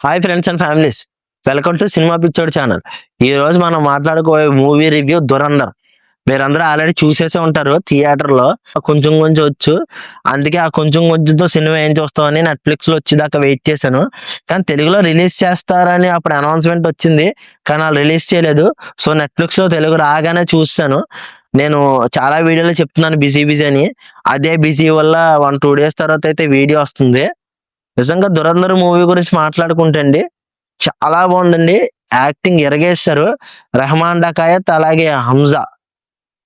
Hi friends and families, welcome to cinema picture channel. ఈ రోజు మనం మాట్లాడుకోబోయే మూవీ రివ్యూ దురంధర్. మీరందరూ ఆల్రెడీ చూసేసే ఉంటారు థియేటర్ లో. కొంచెం కొంచెం వచ్చు, అందుకే ఆ కొంచెం కొంచెంతో సినిమా ఏం చూస్తామని నెట్ఫ్లిక్స్ లో వచ్చేదాకా వెయిట్ చేశాను. కానీ తెలుగులో రిలీజ్ చేస్తారని అప్పుడు అనౌన్స్మెంట్ వచ్చింది, కానీ వాళ్ళు రిలీజ్ చేయలేదు. సో నెట్ఫ్లిక్స్ లో తెలుగు రాగానే చూస్తాను. నేను చాలా వీడియోలు చెప్తున్నాను బిజీ బిజీ అని. అదే బిజీ వల్ల 1-2 డేస్ తర్వాత అయితే వీడియో వస్తుంది. నిజంగా దురంధర్ మూవీ గురించి మాట్లాడుకుంటే అండి, చాలా బాగుందండి. యాక్టింగ్ ఎరగేశారు. రెహమాన్ డకాయత్ అలాగే హంజా.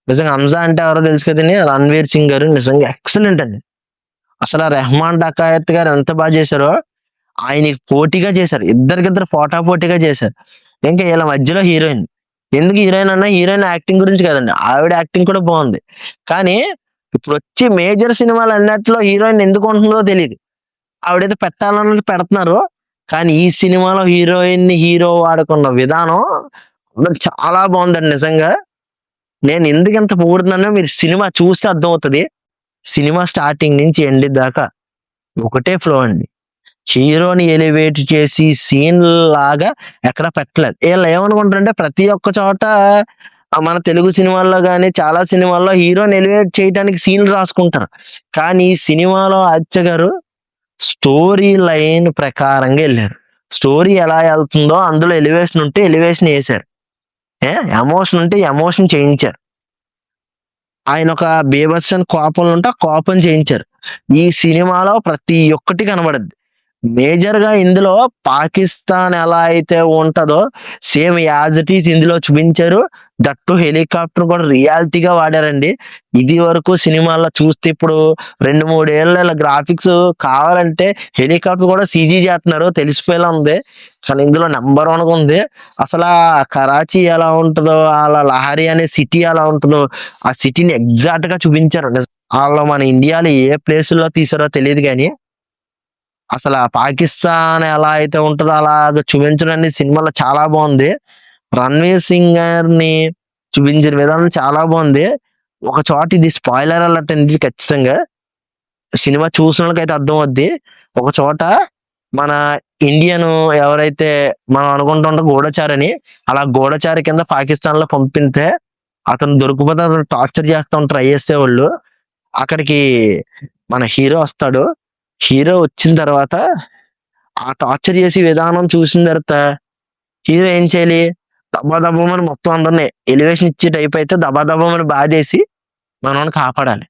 నిజంగా హంజా అంటే ఎవరో తెలుసు కదండి, రణ్వీర్ సింగ్ గారు. నిజంగా ఎక్సలెంట్ అండి. అసలు ఆ రెహమాన్ డకాయత్ గారు ఎంత బాగా చేశారో, ఆయనకి పోటీగా చేశారు. ఇద్దరికిద్దరు పోటా పోటీగా చేశారు. ఇంకా వీళ్ళ మధ్యలో హీరోయిన్. ఎందుకు హీరోయిన్ అన్నా, హీరోయిన్ యాక్టింగ్ గురించి కదండి, ఆవిడ యాక్టింగ్ కూడా బాగుంది. కానీ ఇప్పుడు వచ్చి మేజర్ సినిమాలు అన్నట్లో హీరోయిన్ ఎందుకు ఉంటుందో తెలియదు. ఆవిడైతే పెట్టాలన్నట్టు పెడుతున్నారు. కానీ ఈ సినిమాలో హీరోయిన్ ని హీరో వాడుకున్న విధానం చాలా బాగుందండి నిజంగా. నేను ఎందుకు ఇంత పొగుడుతున్నానో మీరు సినిమా చూస్తే అర్థమవుతుంది. సినిమా స్టార్టింగ్ నుంచి ఎండ్ దాకా ఒకటే ఫ్లో అండి. హీరోని ఎలివేట్ చేసి సీన్ లాగా ఎక్కడ పెట్టలేదు. వీళ్ళు ఏమనుకుంటారంటే ప్రతి ఒక్క చోట మన తెలుగు సినిమాల్లో కానీ చాలా సినిమాల్లో హీరోని ఎలివేట్ చేయడానికి సీన్లు రాసుకుంటారు. కానీ ఈ సినిమాలో ఆదిత్య గారు స్టోరీ లైన్ ప్రకారంగా వెళ్ళారు. స్టోరీ ఎలా వెళ్తుందో అందులో ఎలివేషన్ ఉంటే ఎలివేషన్ వేశారు. ఎమోషన్ ఉంటే ఎమోషన్ చేయించారు. ఆయన ఒక బీభత్సన కోపంలో ఉంటే ఆ కోపం చేయించారు. ఈ సినిమాలో ప్రతి ఒక్కటి కనబడద్ది. మేజర్ గా ఇందులో పాకిస్తాన్ ఎలా అయితే ఉంటదో సేమ్ యాజ్ ఇట్ ఈస్ ఇందులో చూపించారు. దట్టు హెలికాప్టర్ కూడా రియాలిటీగా వాడారండి. ఇది వరకు సినిమాల్లో చూస్తే ఇప్పుడు 2-3 ఏళ్ళ గ్రాఫిక్స్ కావాలంటే హెలికాప్టర్ కూడా సీజీ చేస్తున్నారు, తెలిసిపోయేలా ఉంది. కానీ ఇందులో నెంబర్ 1 గా ఉంది. అసలు ఆ కరాచీ ఎలా ఉంటుందో, అలా లహరి అనే సిటీ ఎలా ఉంటుందో ఆ సిటీని ఎగ్జాక్ట్ గా చూపించారు. వాళ్ళు మన ఇండియాలో ఏ ప్లేస్ లో తీసారో తెలియదు కానీ అసలు ఆ పాకిస్తాన్ ఎలా అయితే ఉంటుందో అలాగ చూపించడం అనేది సినిమాలో చాలా బాగుంది. రణ్వీర్ సింగ్ గారిని చూపించిన విధానం చాలా బాగుంది. ఒక చోట ఇది స్పాయిలర్ అలర్ట్ అనేది ఖచ్చితంగా సినిమా చూసిన వాళ్ళకైతే అర్థం అవుద్ది. ఒక చోట మన ఇండియన్ ఎవరైతే మనం అనుకుంటుంటాం గూఢచారని, అలా గూఢచారి కింద పాకిస్తాన్ లో పంపితే అతను దొరికిపోతే అతను టార్చర్ చేస్తూ ఉంటారు ఐఎస్ఏ వాళ్ళు. అక్కడికి మన హీరో వస్తాడు. హీరో వచ్చిన తర్వాత ఆ టార్చర్ చేసే విధానం చూసిన తర్వాత హీరో ఏం చేయాలి, దబ్బా దబ్బమని మొత్తం అందరిని ఎలివేషన్ ఇచ్చే టైప్ అయితే దబ్బా దబ్బమని బాధేసి మనల్ని కాపాడాలి.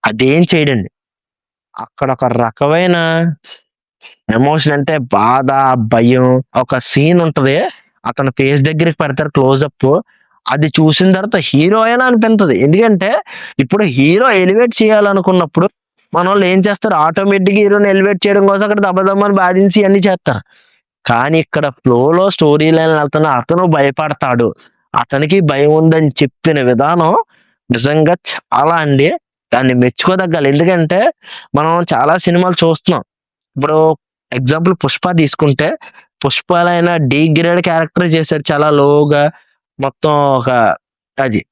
అదేం చేయడండి. అక్కడ ఒక రకమైన ఎమోషన్ అంటే బాధ, భయం. ఒక సీన్ ఉంటది, అతని ఫేస్ దగ్గరికి పెడతారు క్లోజప్. అది చూసిన తర్వాత హీరో అయినా అనిపించదు. ఎందుకంటే ఇప్పుడు హీరో ఎలివేట్ చేయాలనుకున్నప్పుడు మన వాళ్ళు ఏం చేస్తారు, ఆటోమేటిక్ హీరోని ఎలివేట్ చేయడం కోసం అక్కడ దెబ్బని బాధించి అన్ని చేస్తారు. కానీ ఇక్కడ ఫ్లోలో స్టోరీ లైన్ వెళ్తున్న అతను భయపడతాడు. అతనికి భయం ఉందని చెప్పిన విధానం నిజంగా చాలా అండి, దాన్ని మెచ్చుకోదగ్గాలి. ఎందుకంటే మనం చాలా సినిమాలు చూస్తున్నాం. ఇప్పుడు ఎగ్జాంపుల్ పుష్ప తీసుకుంటే, పుష్పలైన డి గ్రేడ్ క్యారెక్టర్ చేశారు, చాలా లోగా మొత్తం ఒక అది.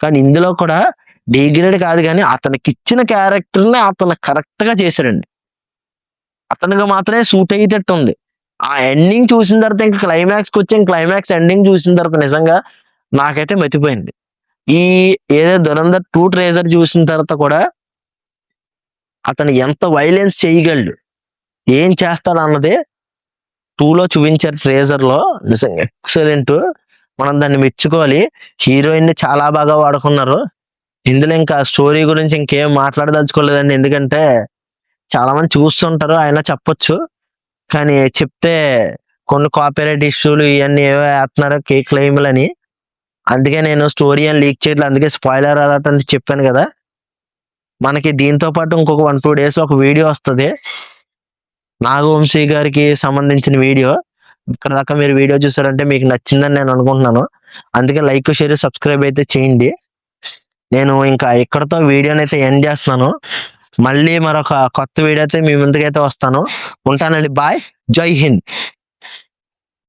కానీ ఇందులో కూడా డి గ్రేడ్ కాదు, కానీ అతనికి ఇచ్చిన క్యారెక్టర్ ని అతను కరెక్ట్ గా చేశాడండి. అతనికి మాత్రమే సూట్ అయ్యేటట్టు ఉంది. ఆ ఎండింగ్ చూసిన తర్వాత ఇంకా క్లైమాక్స్ కి వచ్చి క్లైమాక్స్ ఎండింగ్ చూసిన తర్వాత నిజంగా నాకైతే మతిపోయింది. ఈ ఏదో దురంధర్ 2 ట్రేజర్ చూసిన తర్వాత కూడా అతను ఎంత వైలెన్స్ చేయగలడు, ఏం చేస్తాడు అన్నది 2లో చూపించారు. ట్రేజర్ లో నిజంగా ఎక్సలెంట్. మనం దాన్ని మెచ్చుకోవాలి. హీరోయిన్ ని చాలా బాగా వాడుకున్నారు. ఇందులో ఇంకా స్టోరీ గురించి ఇంకేం మాట్లాడదలుచుకోలేదండి, ఎందుకంటే చాలా మంది చూస్తుంటారు, అయినా చెప్పొచ్చు. కానీ చెప్తే కొన్ని కాపీరైట్ ఇష్యూలు ఇవన్నీ ఏవో వేస్తున్నారు, క్లెయిమ్లని. అందుకే నేను స్టోరీ అని లీక్ చేయట్లేదు, అందుకే స్పాయిలర్ అలర్ట్ అని చెప్పాను కదా. మనకి దీంతో పాటు ఇంకొక 1-2 డేస్ ఒక వీడియో వస్తుంది, నాగవంశీ గారికి సంబంధించిన వీడియో. ఇక్కడ దాకా మీరు వీడియో చూసారంటే మీకు నచ్చిందని నేను అనుకుంటున్నాను. అందుకే లైక్, షేర్, సబ్స్క్రైబ్ అయితే చేయండి. నేను ఇంకా ఇక్కడతో వీడియోని అయితే ఎండ్ చేస్తున్నాను. మళ్ళీ మరొక కొత్త వీడియో అయితే మీ ముందుకైతే వస్తాను. ఉంటానండి, బాయ్, జై హింద్.